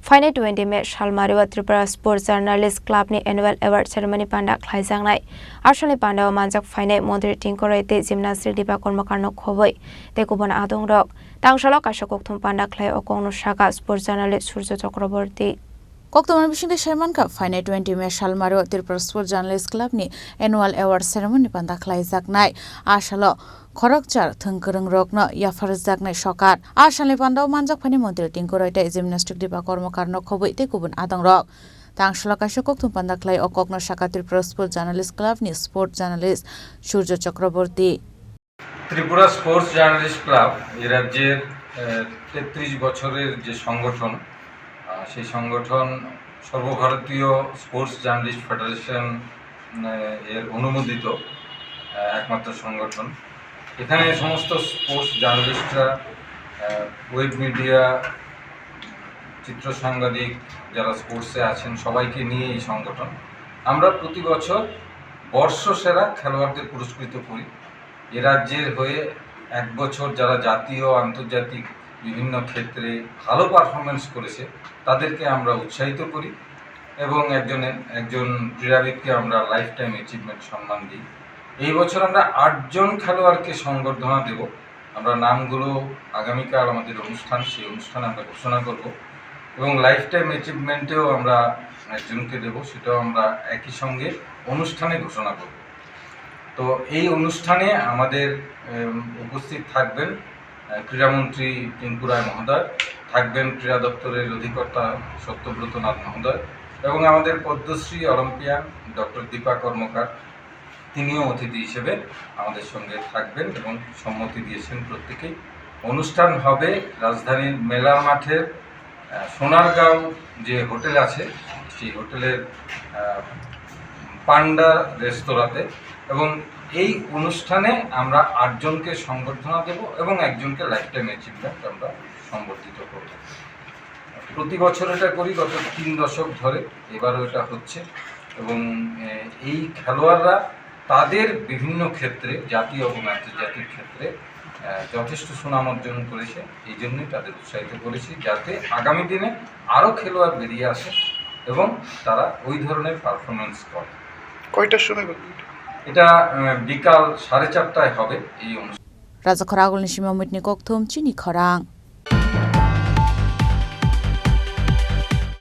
Final 20 May Shalmariwa Tripura Sports Journalist Club ni Annual Award Ceremony Panda Khlaijangnai Arshani Panda Manjak Final Montri Tinkorete Gymnastic Dipa Kormakarno Khoboi Tekubon Adong Rok Tangshalok Ashokok Thum Panda Khlai Okongno Shaka Sports Journalist Surjo Chakraborty Koktomar Bishingde Sherman Cup Final 20 May Shalmariwa Tripura Sports Journalist Club ni Annual Award Ceremony Panda Khlaijaknai Ashalo Khorokchar Thungkrung Rokno Yafarjaknai Sokar Arshani Panda Manjak Final Montri Tinkorete Gymnastic Dipa Kormakarno Khoboi Tekubon Adong Rok Tangshalok Ashokok Thum Panda Khlai Okongno Shaka Tripura Sports Journalist Club ni Sport Journalist Surjo Chakraborty Tripura sports journalist club এই রাজ্যের 33 বছরের যে সংগঠন সেই সংগঠন সর্বভারতীয় sports journalist federation এর অনুমোদিত একমাত্র সংগঠন। এখানে সমস্ত স্পোর্টস জার্নালিস্টরা ওয়েব মিডিয়া চিত্র সাংবাদিক যারা স্পোর্টসে আছেন সবাইকে নিয়ে এই সংগঠন। আমরা প্রতি বছর বর্ষসেরা খেলোয়াড়দের পুরস্কৃত করি। এ রাজ্যের হয়ে এক বছর যারা জাতীয় আন্তর্জাতিক বিভিন্ন ক্ষেত্রে ভালো পারফরমেন্স করেছে তাদেরকে আমরা উৎসাহিত করি এবং একজন ক্রীড়াবিদকে আমরা লাইফ টাইম অ্যাচিভমেন্ট সম্মান দিই। এই বছর আমরা 8 জন খেলোয়াড়কে সংবর্ধনা দেব। আমরা নামগুলো আগামীকাল আমাদের অনুষ্ঠান সেই অনুষ্ঠানে আমরা ঘোষণা করব এবং লাইফ টাইম অ্যাচিভমেন্টেও আমরা একজনকে দেব, সেটাও আমরা একই সঙ্গে অনুষ্ঠানে ঘোষণা করব। তো এই অনুষ্ঠানে আমাদের উপস্থিত থাকবেন ক্রীড়ামন্ত্রী টিঙ্কু রায় মহোদয়, থাকবেন ক্রীড়া দপ্তরের অধিকর্তা সত্যব্রত নাথ মহোদয় এবং আমাদের পদ্মশ্রী অলিম্পিয়ান ডক্টর দীপা কর্মকার, তিনিও অতিথি হিসেবে আমাদের সঙ্গে থাকবেন এবং সম্মতি দিয়েছেন প্রত্যেকেই। অনুষ্ঠান হবে রাজধানীর মেলা মাঠের সোনারগাঁও যে হোটেল আছে সেই হোটেলের পান্ডা রেস্তোরাঁতে এবং এই অনুষ্ঠানে আমরা 8 জনকে সংবর্ধনা দেব এবং একজনকে লাইফ টাইম অ্যাচিভমেন্ট আমরা সম্বর্ধিত করব। প্রতি বছর এটা করি গত 3 দশক ধরে, এবারও এটা হচ্ছে এবং এই খেলোয়াড়রা তাদের বিভিন্ন ক্ষেত্রে জাতীয় এবং আন্তর্জাতিক ক্ষেত্রে যথেষ্ট সুনাম অর্জন করেছে। এই জন্যই তাদের উৎসাহিত করেছি যাতে আগামী দিনে আরও খেলোয়াড় বেরিয়ে আসে এবং তারা ওই ধরনের পারফরমেন্স করে। কয়টার সময় এটা বিকাল 4:30টায় হবে এই অনুষ্ঠান। Raja Khoragul Nishima Mitni Kokthum Chini Khorang